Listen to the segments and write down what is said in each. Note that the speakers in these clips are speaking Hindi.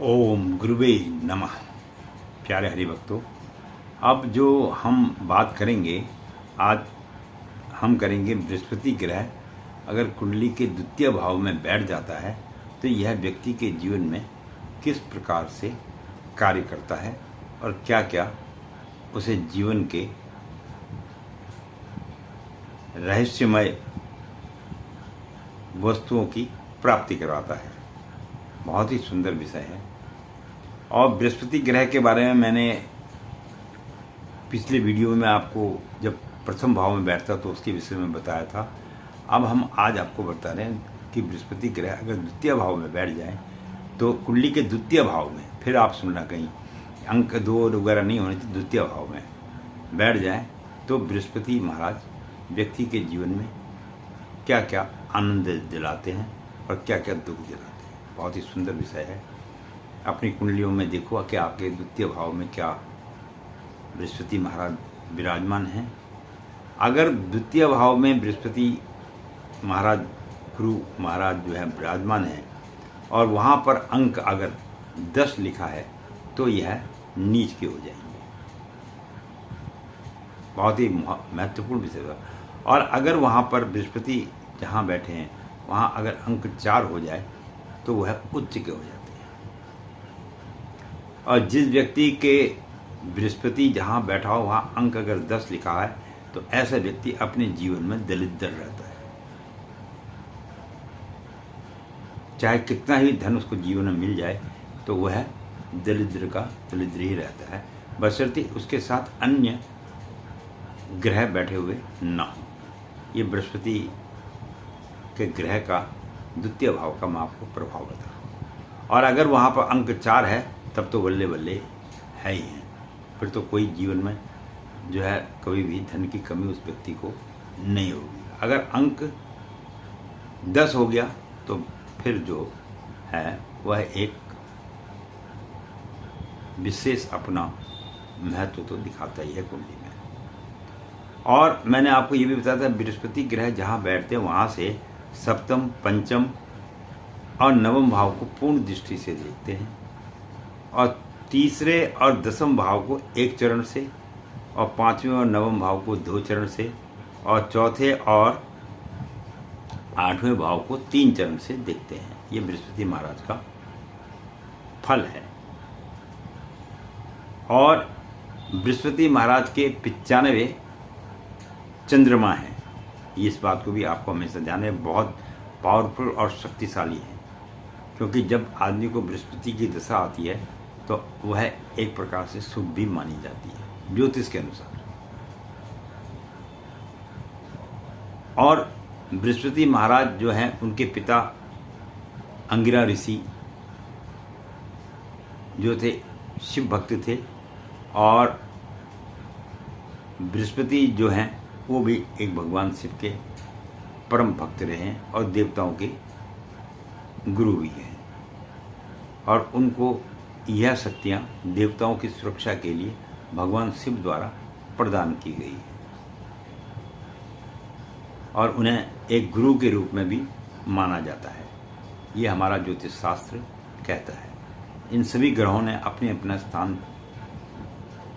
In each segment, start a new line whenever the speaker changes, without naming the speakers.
ओम गुरुवे नमः। प्यारे हरिभक्तों, अब जो हम बात करेंगे, आज हम करेंगे बृहस्पति ग्रह अगर कुंडली के द्वितीय भाव में बैठ जाता है तो यह व्यक्ति के जीवन में किस प्रकार से कार्य करता है और क्या क्या उसे जीवन के रहस्यमय वस्तुओं की प्राप्ति करवाता है। बहुत ही सुंदर विषय है। और बृहस्पति ग्रह के बारे में मैंने पिछले वीडियो में आपको जब प्रथम भाव में बैठता तो उसके विषय में बताया था। अब हम आज आपको बता रहे हैं कि बृहस्पति ग्रह अगर द्वितीय भाव में बैठ जाए तो कुंडली के द्वितीय भाव में, फिर आप सुनना कहीं अंक 2 वगैरह नहीं होने चाहिए, द्वितीय भाव में बैठ जाए तो बृहस्पति महाराज व्यक्ति के जीवन में क्या क्या आनंद दिलाते हैं और क्या क्या दुख दिलाते हैं। बहुत ही सुंदर विषय है। अपनी कुंडलियों में देखो कि आपके द्वितीय भाव में क्या बृहस्पति महाराज विराजमान हैं। अगर द्वितीय भाव में बृहस्पति महाराज, गुरु महाराज जो है विराजमान है और वहाँ पर अंक अगर 10 लिखा है तो यह नीच के हो जाएंगे। बहुत ही महत्वपूर्ण विषय है। और अगर वहाँ पर बृहस्पति जहाँ बैठे हैं वहाँ अगर अंक 4 हो जाए तो वह उच्च के हो जाते हैं। और जिस व्यक्ति के बृहस्पति जहाँ बैठा हो वहाँ अंक अगर 10 लिखा है तो ऐसा व्यक्ति अपने जीवन में दरिद्र रहता है। चाहे कितना ही धन उसको जीवन में मिल जाए तो वह दरिद्र का दरिद्र ही रहता है, बशर्ते उसके साथ अन्य ग्रह बैठे हुए ना हो। ये बृहस्पति के ग्रह का द्वितीय भाव का मैं आपको प्रभाव बता रहा हूँ। और अगर वहाँ पर अंक 4 है तब तो बल्ले बल्ले है ही है। फिर तो कोई जीवन में जो है कभी भी धन की कमी उस व्यक्ति को नहीं होगी। अगर अंक 10 हो गया तो फिर जो है वह एक विशेष अपना महत्व तो दिखाता ही है कुंडली में। और मैंने आपको ये भी बताया था बृहस्पति ग्रह जहाँ बैठते हैं वहाँ से सप्तम, पंचम और नवम भाव को पूर्ण दृष्टि से देखते हैं और तीसरे और दसम भाव को एक चरण से और 5वें और नवम भाव को 2 चरण से और चौथे और 8वें भाव को 3 चरण से देखते हैं। ये बृहस्पति महाराज का फल है। और बृहस्पति महाराज के 95 चंद्रमा है। इस बात को भी आपको हमेशा ध्यान है, बहुत पावरफुल और शक्तिशाली है। क्योंकि जब आदमी को बृहस्पति की दशा आती है तो वह एक प्रकार से शुभ भी मानी जाती है ज्योतिष के अनुसार। और बृहस्पति महाराज जो हैं उनके पिता अंगिरा ऋषि जो थे शिव भक्त थे और बृहस्पति जो हैं वो भी एक भगवान शिव के परम भक्त रहे हैं और देवताओं के गुरु भी हैं। और उनको यह शक्तियाँ देवताओं की सुरक्षा के लिए भगवान शिव द्वारा प्रदान की गई है और उन्हें एक गुरु के रूप में भी माना जाता है। ये हमारा ज्योतिष शास्त्र कहता है। इन सभी ग्रहों ने अपने अपना स्थान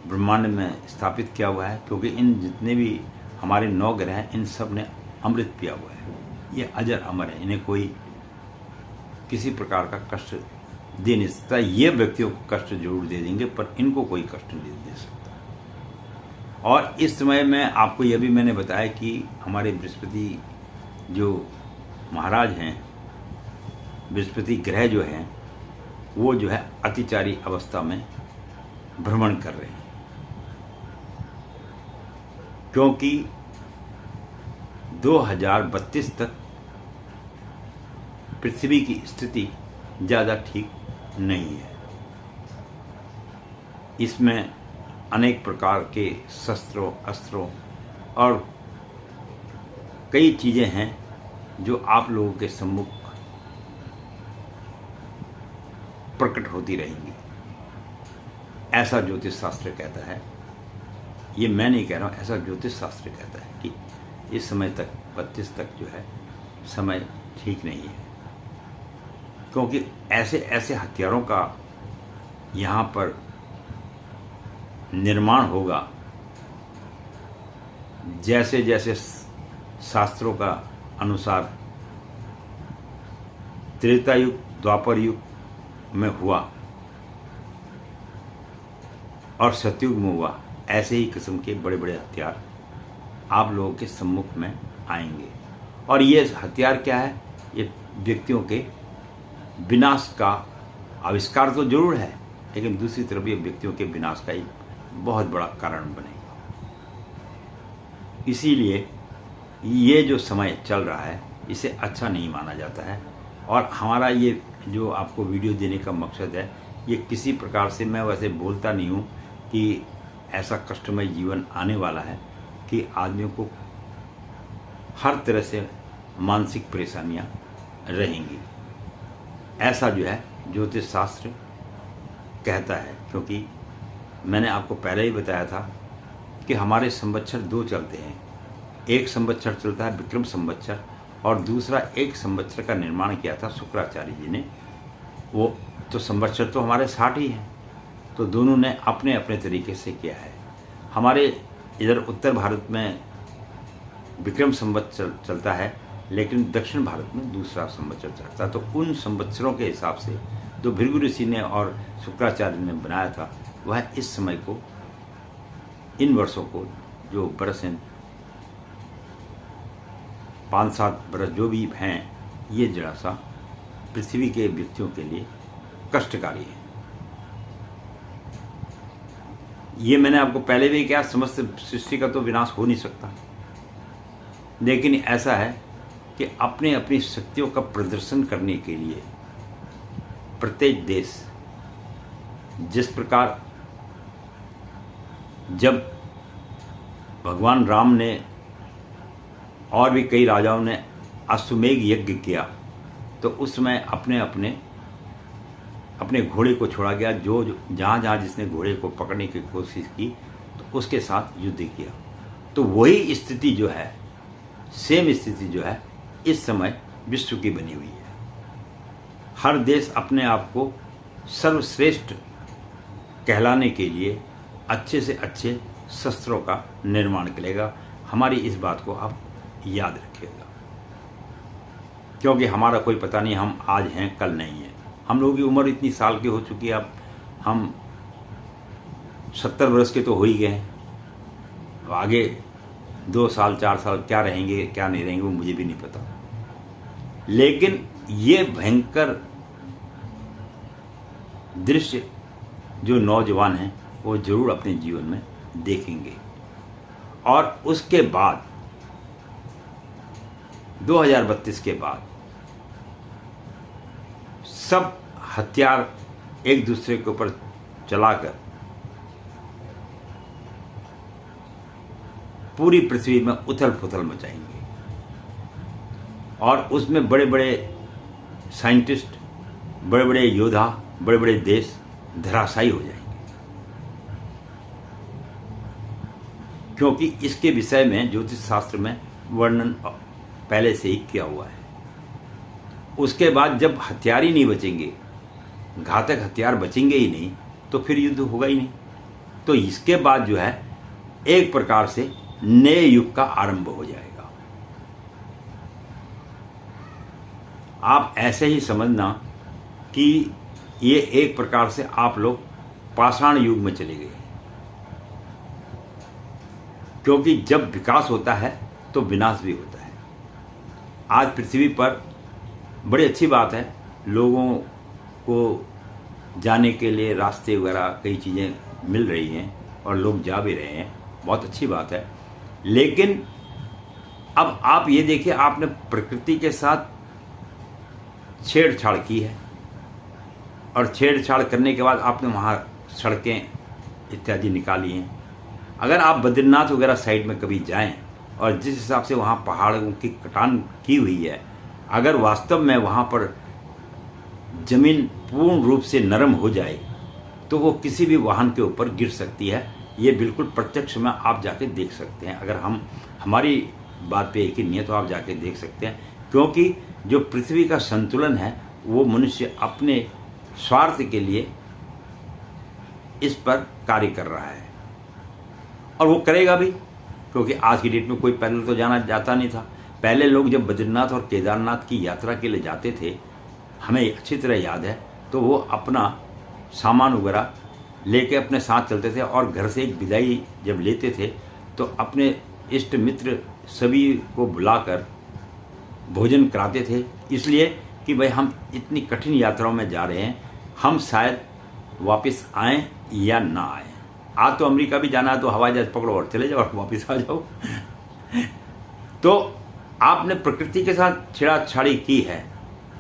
ब्रह्मांड में स्थापित किया हुआ है, क्योंकि इन जितने भी हमारे 9 ग्रह हैं इन सब ने अमृत पिया हुआ है। ये अजर अमर है, इन्हें कोई किसी प्रकार का कष्ट दे नहीं सकता। ये व्यक्तियों को कष्ट जरूर दे देंगे पर इनको कोई कष्ट नहीं दे सकता। और इस समय में आपको यह भी मैंने बताया कि हमारे बृहस्पति जो महाराज हैं, बृहस्पति ग्रह जो हैं वो जो है अतिचारी अवस्था में भ्रमण कर रहे हैं। क्योंकि 2032 तक पृथ्वी की स्थिति ज़्यादा ठीक नहीं है। इसमें अनेक प्रकार के शस्त्रों, अस्त्रों और कई चीज़ें हैं जो आप लोगों के सम्मुख प्रकट होती रहेंगी, ऐसा ज्योतिष शास्त्र कहता है। ये मैं नहीं कह रहा हूँ, ऐसा ज्योतिष शास्त्र कहता है कि इस समय तक 32 तक जो है समय ठीक नहीं है। क्योंकि ऐसे ऐसे हथियारों का यहाँ पर निर्माण होगा, जैसे जैसे शास्त्रों का अनुसार त्रेता युग द्वापर युग में हुआ और सतयुग में हुआ, ऐसे ही किस्म के बड़े बड़े हथियार आप लोगों के सम्मुख में आएंगे। और ये हथियार क्या है? ये व्यक्तियों के विनाश का आविष्कार तो जरूर है, लेकिन दूसरी तरफ ये व्यक्तियों के विनाश का एक बहुत बड़ा कारण बनेगा। इसीलिए ये जो समय चल रहा है इसे अच्छा नहीं माना जाता है। और हमारा ये जो आपको वीडियो देने का मकसद है, ये किसी प्रकार से, मैं वैसे बोलता नहीं हूँ कि ऐसा कष्टमय जीवन आने वाला है कि आदमियों को हर तरह से मानसिक परेशानियाँ रहेंगी, ऐसा जो है ज्योतिष शास्त्र कहता है। क्योंकि मैंने आपको पहले ही बताया था कि हमारे संवत्सर दो चलते हैं। एक संवत्सर चलता है विक्रम संवत्सर, और दूसरा एक संवत्सर का निर्माण किया था शुक्राचार्य जी ने। वो तो संवत्सर तो हमारे 60 ही हैं, तो दोनों ने अपने अपने तरीके से किया है। हमारे इधर उत्तर भारत में विक्रम संवत्सर चलता है, लेकिन दक्षिण भारत में दूसरा संवत्सर चलता है। तो उन संवत्सरों के हिसाब से जो भृगु ऋषि ने और शुक्राचार्य ने बनाया था, वह इस समय को, इन वर्षों को, जो बरस हैं 5-7 बरस जो भी हैं, ये जरा सा पृथ्वी के व्यक्तियों के लिए कष्टकारी है। ये मैंने आपको पहले भी कहा, समस्त सृष्टि का तो विनाश हो नहीं सकता, लेकिन ऐसा है कि अपने अपनी शक्तियों का प्रदर्शन करने के लिए प्रत्येक देश, जिस प्रकार जब भगवान राम ने और भी कई राजाओं ने अश्वमेघ यज्ञ किया, तो उस समय अपने अपने अपने घोड़े को छोड़ा गया। जो जहाँ जहाँ जिसने घोड़े को पकड़ने की कोशिश की, तो उसके साथ युद्ध किया। तो वही स्थिति जो है, सेम स्थिति जो है इस समय विश्व की बनी हुई है। हर देश अपने आप को सर्वश्रेष्ठ कहलाने के लिए अच्छे से अच्छे शस्त्रों का निर्माण करेगा। हमारी इस बात को आप याद रखिएगा, क्योंकि हमारा कोई पता नहीं, हम आज हैं कल नहीं हैं। हम लोगों की उम्र इतनी साल की हो चुकी है, अब हम 70 वर्ष के तो हो ही गए हैं। अब आगे 2 साल 4 साल क्या रहेंगे क्या नहीं रहेंगे वो मुझे भी नहीं पता, लेकिन ये भयंकर दृश्य जो नौजवान हैं वो जरूर अपने जीवन में देखेंगे। और उसके बाद 2032 के बाद सब हथियार एक दूसरे के ऊपर चलाकर पूरी पृथ्वी में उथल पुथल मचाएंगे, और उसमें बड़े बड़े साइंटिस्ट, बड़े बड़े योद्धा, बड़े बड़े देश धराशायी हो जाएंगे। क्योंकि इसके विषय में ज्योतिष शास्त्र में वर्णन पहले से ही किया हुआ है। उसके बाद जब हथियार ही नहीं बचेंगे, घातक हथियार बचेंगे ही नहीं, तो फिर युद्ध होगा ही नहीं। तो इसके बाद जो है एक प्रकार से नए युग का आरंभ हो जाएगा। आप ऐसे ही समझना कि ये एक प्रकार से आप लोग पाषाण युग में चले गए, क्योंकि जब विकास होता है तो विनाश भी होता है। आज पृथ्वी पर बड़ी अच्छी बात है, लोगों को जाने के लिए रास्ते वगैरह कई चीज़ें मिल रही हैं और लोग जा भी रहे हैं, बहुत अच्छी बात है। लेकिन अब आप ये देखिए, आपने प्रकृति के साथ छेड़छाड़ की है, और छेड़छाड़ करने के बाद आपने वहाँ सड़कें इत्यादि निकाली हैं। अगर आप बद्रीनाथ वगैरह साइड में कभी जाएं, और जिस हिसाब से वहाँ पहाड़ों की कटान की हुई है, अगर वास्तव में वहाँ पर जमीन पूर्ण रूप से नरम हो जाए तो वो किसी भी वाहन के ऊपर गिर सकती है। ये बिल्कुल प्रत्यक्ष में आप जाके देख सकते हैं। अगर हमारी बात पे यकीन नहीं है तो आप जाके देख सकते हैं, क्योंकि जो पृथ्वी का संतुलन है वो मनुष्य अपने स्वार्थ के लिए इस पर कार्य कर रहा है और वो करेगा भी, क्योंकि आज की डेट में कोई पैदल तो जाना जाता नहीं था। पहले लोग जब बद्रीनाथ और केदारनाथ की यात्रा के लिए जाते थे, हमें अच्छी तरह याद है, तो वो अपना सामान वगैरह लेके अपने साथ चलते थे और घर से एक विदाई जब लेते थे तो अपने इष्ट मित्र सभी को बुलाकर भोजन कराते थे, इसलिए कि भाई हम इतनी कठिन यात्राओं में जा रहे हैं, हम शायद वापस आएँ या ना आएँ। आज तो अमेरिका भी जाना है तो हवाई जहाज पकड़ो और चले जाओ और वापस आ जाओ। तो आपने प्रकृति के साथ छेड़छाड़ी की है,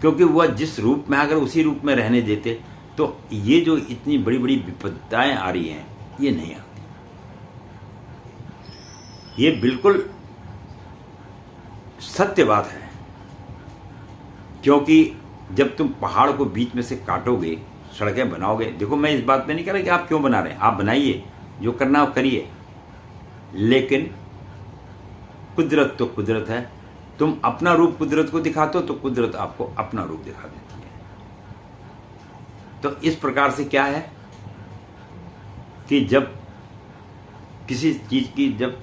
क्योंकि वह जिस रूप में अगर उसी रूप में रहने देते तो ये जो इतनी बड़ी बड़ी विपदाएं आ रही हैं ये नहीं आती। ये बिल्कुल सत्य बात है, क्योंकि जब तुम पहाड़ को बीच में से काटोगे, सड़कें बनाओगे, देखो मैं इस बात में नहीं कह रहा कि आप क्यों बना रहे हैं, आप बनाइए, जो करना हो करिए, लेकिन कुदरत तो कुदरत है। तुम अपना रूप कुदरत को दिखाते हो तो कुदरत आपको अपना रूप दिखा देती है। तो इस प्रकार से क्या है कि जब किसी चीज की जब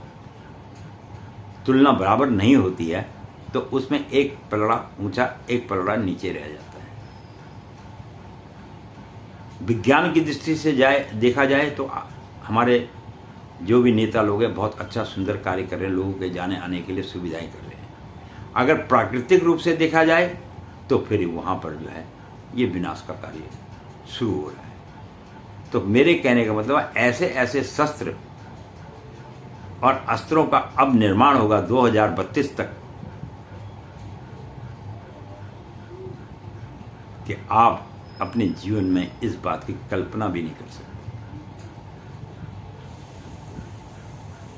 तुलना बराबर नहीं होती है तो उसमें एक पलड़ा ऊंचा एक पलड़ा नीचे रह जाता है। विज्ञान की दृष्टि से देखा जाए तो हमारे जो भी नेता लोग हैं बहुत अच्छा सुंदर कार्य कर रहे हैं, लोगों के जाने आने के लिए सुविधाएं कर रहे हैं। अगर प्राकृतिक रूप से देखा जाए तो फिर वहां पर जो है ये विनाश का कार्य शुरू हो रहा है। तो मेरे कहने का मतलब ऐसे ऐसे शस्त्र और अस्त्रों का अब निर्माण होगा 2032 तक कि आप अपने जीवन में इस बात की कल्पना भी नहीं कर सकते।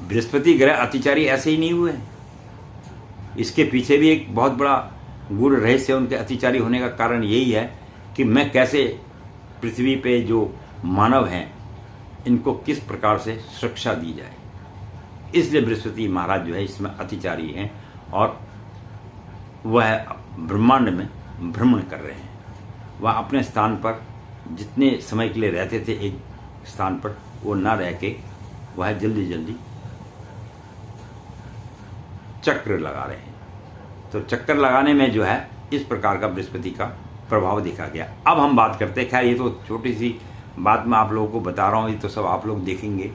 बृहस्पति ग्रह अतिचारी ऐसे ही नहीं हुए, इसके पीछे भी एक बहुत बड़ा गूढ़ रहस्य उनके अतिचारी होने का कारण यही है कि मैं कैसे पृथ्वी पे जो मानव हैं इनको किस प्रकार से सुरक्षा दी जाए। इसलिए बृहस्पति महाराज जो है इसमें अतिचारी हैं और वह ब्रह्मांड में भ्रमण कर रहे हैं। वह अपने स्थान पर जितने समय के लिए रहते थे एक स्थान पर, वो ना रह के वह जल्दी जल्दी चक्र लगा रहे हैं। तो चक्कर लगाने में जो है इस प्रकार का बृहस्पति का प्रभाव देखा गया। अब हम बात करते हैं, खैर ये तो छोटी सी बात मैं आप लोगों को बता रहा हूँ, ये तो सब आप लोग देखेंगे,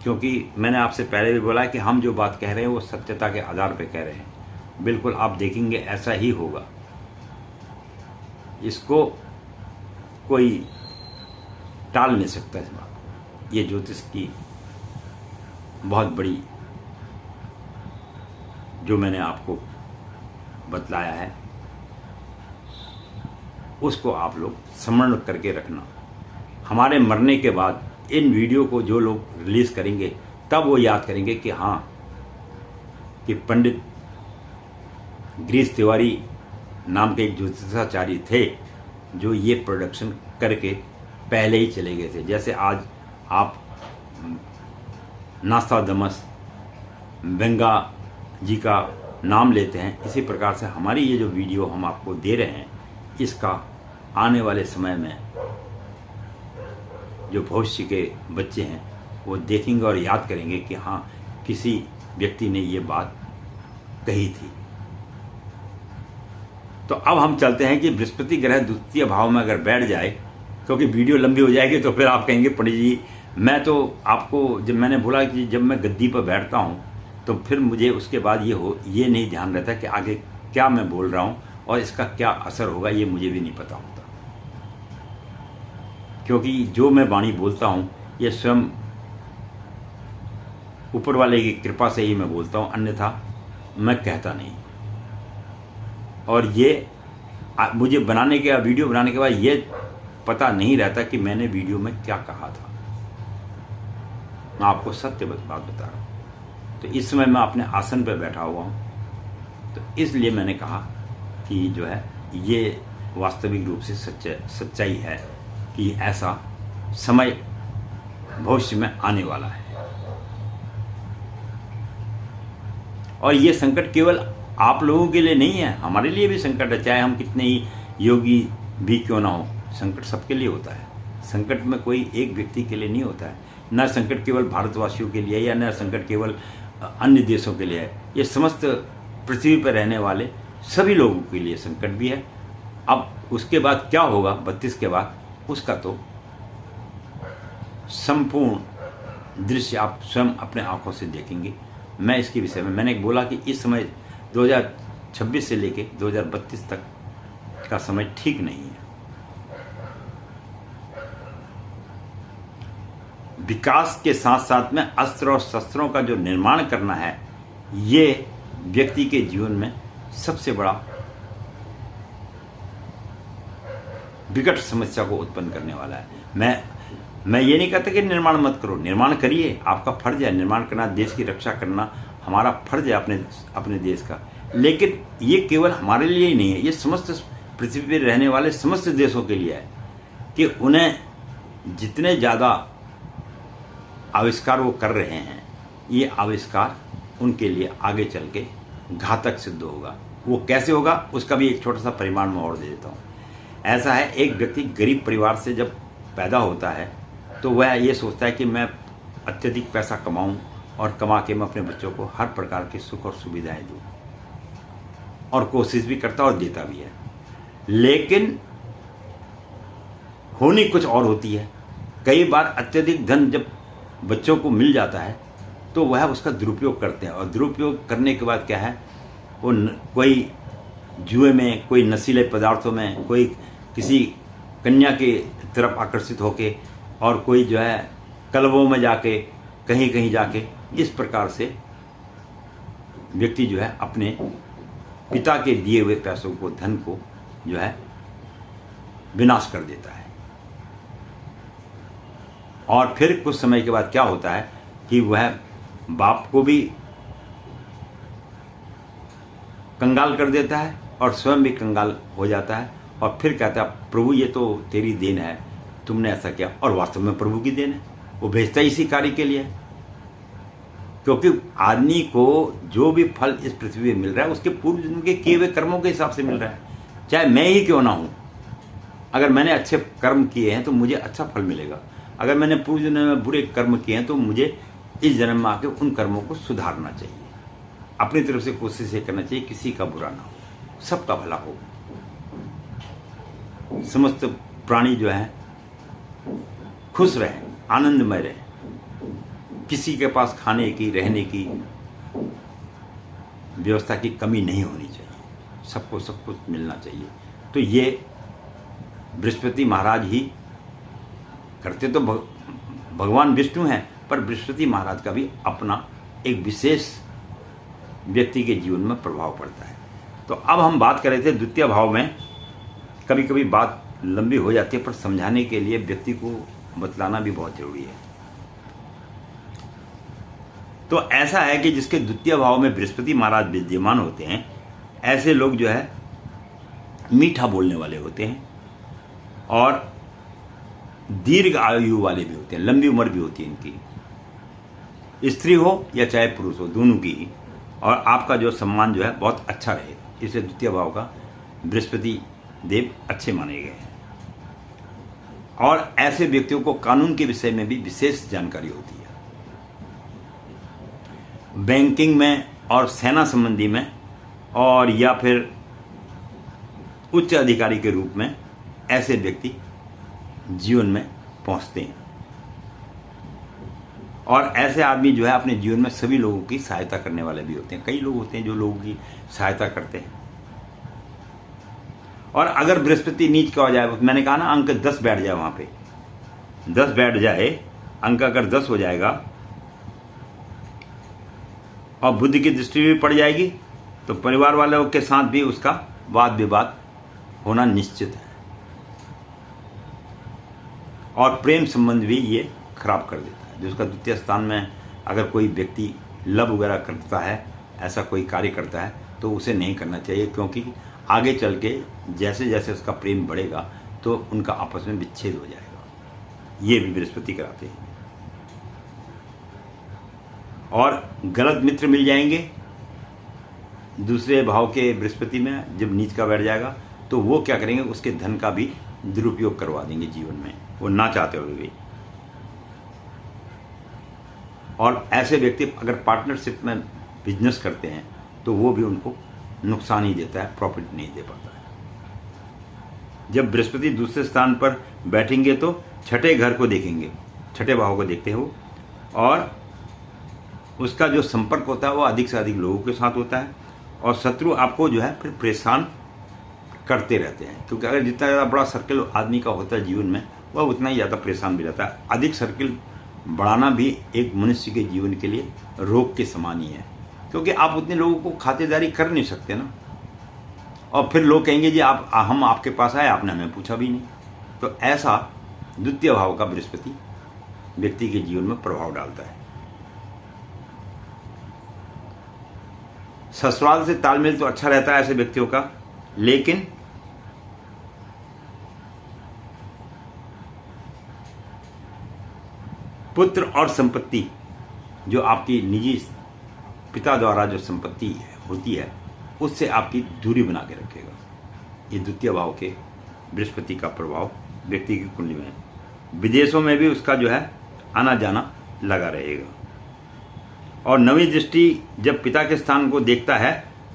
क्योंकि मैंने आपसे पहले भी बोला कि हम जो बात कह रहे हैं वो सत्यता के आधार पर कह रहे हैं। बिल्कुल आप देखेंगे ऐसा ही होगा, इसको कोई टाल नहीं सकता इस बात। ये ज्योतिष की बहुत बड़ी जो मैंने आपको बतलाया है उसको आप लोग स्मरण करके रखना। हमारे मरने के बाद इन वीडियो को जो लोग रिलीज करेंगे तब वो याद करेंगे कि हाँ, कि पंडित गिरीश तिवारी नाम के एक ज्योतिषाचार्य थे जो ये प्रोडक्शन करके पहले ही चले गए थे। जैसे आज आप नास्तादमस बेंगा जी का नाम लेते हैं, इसी प्रकार से हमारी ये जो वीडियो हम आपको दे रहे हैं इसका आने वाले समय में जो भविष्य के बच्चे हैं वो देखेंगे और याद करेंगे कि हाँ, किसी व्यक्ति ने ये बात कही थी। तो अब हम चलते हैं कि बृहस्पति ग्रह द्वितीय भाव में अगर बैठ जाए, क्योंकि वीडियो लंबी हो जाएगी तो फिर आप कहेंगे पंडित जी मैं तो आपको, जब मैंने बोला कि जब मैं गद्दी पर बैठता हूँ तो फिर मुझे उसके बाद ये नहीं ध्यान रहता कि आगे क्या मैं बोल रहा हूँ और इसका क्या असर होगा, ये मुझे भी नहीं पता होता। क्योंकि जो मैं वाणी बोलता हूँ ये स्वयं ऊपर वाले की कृपा से ही मैं बोलता हूँ, अन्यथा मैं कहता नहीं। और ये मुझे वीडियो बनाने के बाद ये पता नहीं रहता कि मैंने वीडियो में क्या कहा था। मैं आपको सत्य बात बता रहा हूँ। तो इस समय मैं अपने आसन पर बैठा हुआ हूँ, तो इसलिए मैंने कहा कि जो है ये वास्तविक रूप से सच्चाई है कि ऐसा समय भविष्य में आने वाला है। और ये संकट केवल आप लोगों के लिए नहीं है, हमारे लिए भी संकट है। चाहे हम कितने ही योगी भी क्यों ना हो, संकट सबके लिए होता है। संकट में कोई एक व्यक्ति के लिए नहीं होता है। न संकट केवल भारतवासियों के लिए या न संकट केवल अन्य देशों के लिए है, ये समस्त पृथ्वी पर रहने वाले सभी लोगों के लिए संकट भी है। अब उसके बाद क्या होगा 32 के बाद, उसका तो संपूर्ण दृश्य आप स्वयं अपने आंखों से देखेंगे। मैं इसके विषय में मैंने बोला कि इस समय 2026 से लेके 2032 तक का समय ठीक नहीं है। विकास के साथ साथ में अस्त्र और शस्त्रों का जो निर्माण करना है, ये व्यक्ति के जीवन में सबसे बड़ा विकट समस्या को उत्पन्न करने वाला है। मैं ये नहीं कहता कि निर्माण मत करो, निर्माण करिए, आपका फर्ज है निर्माण करना, देश की रक्षा करना हमारा फर्ज है अपने देश का। लेकिन ये केवल हमारे लिए ही नहीं है, ये समस्त पृथ्वी पर रहने वाले समस्त देशों के लिए है कि उन्हें जितने ज़्यादा आविष्कार वो कर रहे हैं, ये आविष्कार उनके लिए आगे चल के घातक सिद्ध होगा। वो कैसे होगा उसका भी एक छोटा सा परिमाण मैं और दे देता हूँ। ऐसा है, एक व्यक्ति गरीब परिवार से जब पैदा होता है तो वह ये सोचता है कि मैं अत्यधिक पैसा कमाऊं और कमा के मैं अपने बच्चों को हर प्रकार की सुख और सुविधाएं दूं, और कोशिश भी करता और देता भी है। लेकिन होनी कुछ और होती है। कई बार अत्यधिक धन जब बच्चों को मिल जाता है तो वह उसका दुरुपयोग करते हैं, और दुरुपयोग करने के बाद क्या है, वो कोई जुए में, कोई नशीले पदार्थों में, कोई किसी कन्या की तरफ आकर्षित होके, और कोई जो है क्लबों में जाके, कहीं कहीं जाके, इस प्रकार से व्यक्ति जो है अपने पिता के दिए हुए पैसों को, धन को जो है विनाश कर देता है। और फिर कुछ समय के बाद क्या होता है कि वह बाप को भी कंगाल कर देता है और स्वयं भी कंगाल हो जाता है, और फिर कहता है प्रभु ये तो तेरी देन है, तुमने ऐसा किया। और वास्तव में प्रभु की देन है, वो भेजता ही इसी कार्य के लिए है। क्योंकि आदमी को जो भी फल इस पृथ्वी में मिल रहा है उसके पूर्व जन्म के किए हुए कर्मों के हिसाब से मिल रहा है। चाहे मैं ही क्यों ना हूं, अगर मैंने अच्छे कर्म किए हैं तो मुझे अच्छा फल मिलेगा। अगर मैंने पूर्व जन्म में बुरे कर्म किए हैं तो मुझे इस जन्म में आके उन कर्मों को सुधारना चाहिए। अपनी तरफ से कोशिश ये करना चाहिए किसी का बुरा ना हो, सबका भला हो, समस्त प्राणी जो है खुश रहे, आनंदमय रहे, किसी के पास खाने की, रहने की व्यवस्था की कमी नहीं होनी चाहिए, सबको सब कुछ मिलना चाहिए। तो ये बृहस्पति महाराज ही करते तो भगवान विष्णु हैं, पर बृहस्पति महाराज का भी अपना एक विशेष व्यक्ति के जीवन में प्रभाव पड़ता है। तो अब हम बात कर रहे थे द्वितीय भाव में। कभी कभी बात लंबी हो जाती है, पर समझाने के लिए व्यक्ति को बतलाना भी बहुत जरूरी है। तो ऐसा है कि जिसके द्वितीय भाव में बृहस्पति महाराज विद्यमान होते हैं, ऐसे लोग जो है मीठा बोलने वाले होते हैं और दीर्घ आयु वाले भी होते हैं, लंबी उम्र भी होती है इनकी, स्त्री हो या चाहे पुरुष हो, दोनों की। और आपका जो सम्मान जो है बहुत अच्छा रहे, इसलिए द्वितीय भाव का बृहस्पति देव अच्छे माने गए हैं। और ऐसे व्यक्तियों को कानून के विषय में भी विशेष जानकारी होती है। बैंकिंग में और सेना संबंधी में, और या फिर उच्च अधिकारी के रूप में ऐसे व्यक्ति जीवन में पहुंचते हैं। और ऐसे आदमी जो है अपने जीवन में सभी लोगों की सहायता करने वाले भी होते हैं। कई लोग होते हैं जो लोगों की सहायता करते हैं। और अगर बृहस्पति नीच का हो जाए, मैंने कहा ना अंक 10 बैठ जाए, वहां पे 10 बैठ जाए, अंक अगर 10 हो जाएगा और बुद्धि की दृष्टि भी पड़ जाएगी, तो परिवार वालों के साथ भी उसका वाद विवाद होना निश्चित है, और प्रेम संबंध भी ये खराब कर देता है। जिसका द्वितीय स्थान में अगर कोई व्यक्ति लव वगैरह करता है, ऐसा कोई कार्य करता है, तो उसे नहीं करना चाहिए, क्योंकि आगे चल के जैसे जैसे उसका प्रेम बढ़ेगा तो उनका आपस में विच्छेद हो जाएगा। ये भी बृहस्पति कराते हैं। और गलत मित्र मिल जाएंगे दूसरे भाव के बृहस्पति में, जब नीच का बैठ जाएगा तो वो क्या करेंगे, उसके धन का भी दुरुपयोग करवा देंगे जीवन में, वो ना चाहते हुए भी। और ऐसे व्यक्ति अगर पार्टनरशिप में बिजनेस करते हैं तो वो भी उनको नुकसान ही देता है, प्रॉफिट नहीं दे पाता है। जब बृहस्पति दूसरे स्थान पर बैठेंगे तो छठे घर को देखेंगे, छठे भाव को देखते हो, और उसका जो संपर्क होता है वो अधिक से अधिक लोगों के साथ होता है, और शत्रु आपको जो है फिर परेशान करते रहते हैं, क्योंकि अगर जितना ज़्यादा बड़ा सर्किल आदमी का होता है जीवन में, वह उतना ही ज़्यादा परेशान भी रहता है। अधिक सर्किल बढ़ाना भी एक मनुष्य के जीवन के लिए रोग के समान ही है, क्योंकि आप उतने लोगों को खातिरदारी कर नहीं सकते ना, और फिर लोग कहेंगे जी हम आपके पास आए, आपने हमें पूछा भी नहीं। तो ऐसा द्वितीय भाव का बृहस्पति व्यक्ति के जीवन में प्रभाव डालता है। ससुराल से तालमेल तो अच्छा रहता है ऐसे व्यक्तियों का, लेकिन पुत्र और संपत्ति, जो आपकी निजी पिता द्वारा जो संपत्ति होती है, उससे आपकी दूरी बना के रखेगा। ये द्वितीय भाव के बृहस्पति का प्रभाव व्यक्ति की कुंडली में है। विदेशों में भी उसका जो है आना जाना लगा रहेगा। और नवी दृष्टि जब पिता के स्थान को देखता है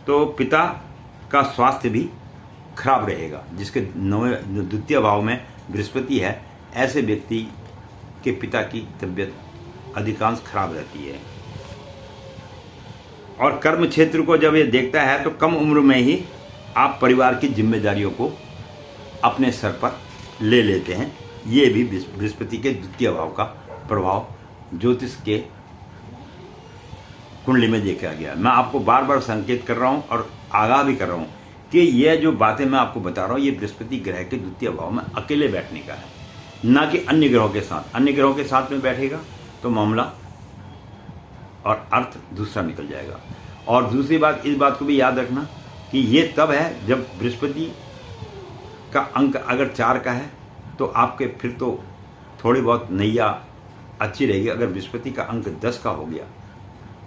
तो पिता का स्वास्थ्य भी खराब रहेगा। जिसके द्वितीय भाव में बृहस्पति है, ऐसे व्यक्ति के पिता की तबीयत अधिकांश खराब रहती है। और कर्म क्षेत्र को जब ये देखता है तो कम उम्र में ही आप परिवार की जिम्मेदारियों को अपने सर पर ले लेते हैं। ये भी बृहस्पति के द्वितीय भाव का प्रभाव ज्योतिष के कुंडली में देखा गया। मैं आपको बार बार संकेत कर रहा हूँ और आगाह भी कर रहा हूँ कि यह जो बातें मैं आपको बता रहा हूँ, ये बृहस्पति ग्रह के द्वितीय भाव में अकेले बैठने का है, ना कि अन्य ग्रहों के साथ। अन्य ग्रहों के साथ में बैठेगा तो मामला और अर्थ दूसरा निकल जाएगा। और दूसरी बात, इस बात को भी याद रखना कि ये तब है जब बृहस्पति का अंक अगर 4 का है तो आपके फिर तो थोड़ी बहुत नैया अच्छी रहेगी। अगर बृहस्पति का अंक 10 का हो गया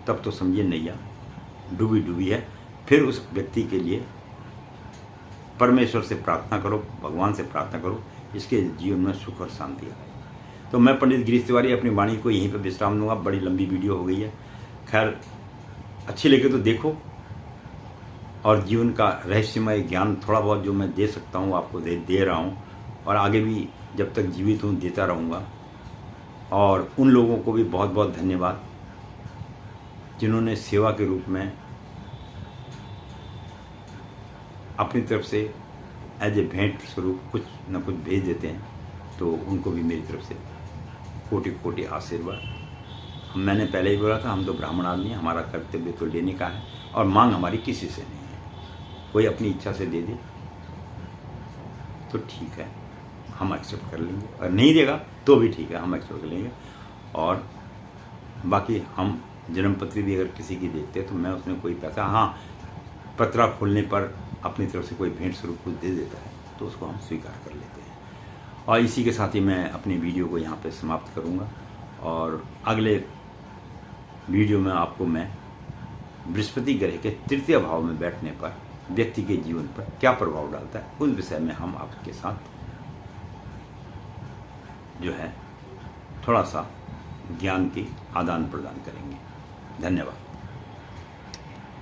तब तो समझिए नैया डूबी डूबी है। फिर उस व्यक्ति के लिए परमेश्वर से प्रार्थना करो, भगवान से प्रार्थना करो, इसके जीवन में सुख और शांति आए। तो मैं पंडित गिरीश तिवारी अपनी वाणी को यहीं पर विश्राम दूंगा। बड़ी लंबी वीडियो हो गई है, खैर अच्छी लगे तो देखो, और जीवन का रहस्यमय ज्ञान थोड़ा बहुत जो मैं दे सकता हूँ आपको दे रहा हूँ, और आगे भी जब तक जीवित हूँ देता रहूँगा। और उन लोगों को भी बहुत बहुत धन्यवाद जिन्होंने सेवा के रूप में अपनी तरफ से एज ए भेंट स्वरूप कुछ न कुछ भेज देते हैं, तो उनको भी मेरी तरफ से कोटि कोटि आशीर्वाद। मैंने पहले ही बोला था, हम तो ब्राह्मण आदमी हैं, हमारा कर्तव्य तो लेने का है, और मांग हमारी किसी से नहीं है। कोई अपनी इच्छा से दे दे तो ठीक है, हम एक्सेप्ट कर लेंगे, और नहीं देगा तो भी ठीक है, हम एक्सेप्ट कर लेंगे। और बाकी हम जन्मपत्री भी अगर किसी की देखते हैं तो मैं उसमें कोई पैसा, हाँ पत्रा खोलने पर अपनी तरफ से कोई भेंट स्वरूप कुछ दे देता है तो उसको हम स्वीकार कर लेते हैं। और इसी के साथ ही मैं अपनी वीडियो को यहाँ पे समाप्त करूँगा, और अगले वीडियो में आपको मैं बृहस्पति ग्रह के तृतीय भाव में बैठने पर व्यक्ति के जीवन पर क्या प्रभाव डालता है, उस विषय में हम आपके साथ जो है थोड़ा सा ज्ञान की आदान प्रदान करेंगे। धन्यवाद।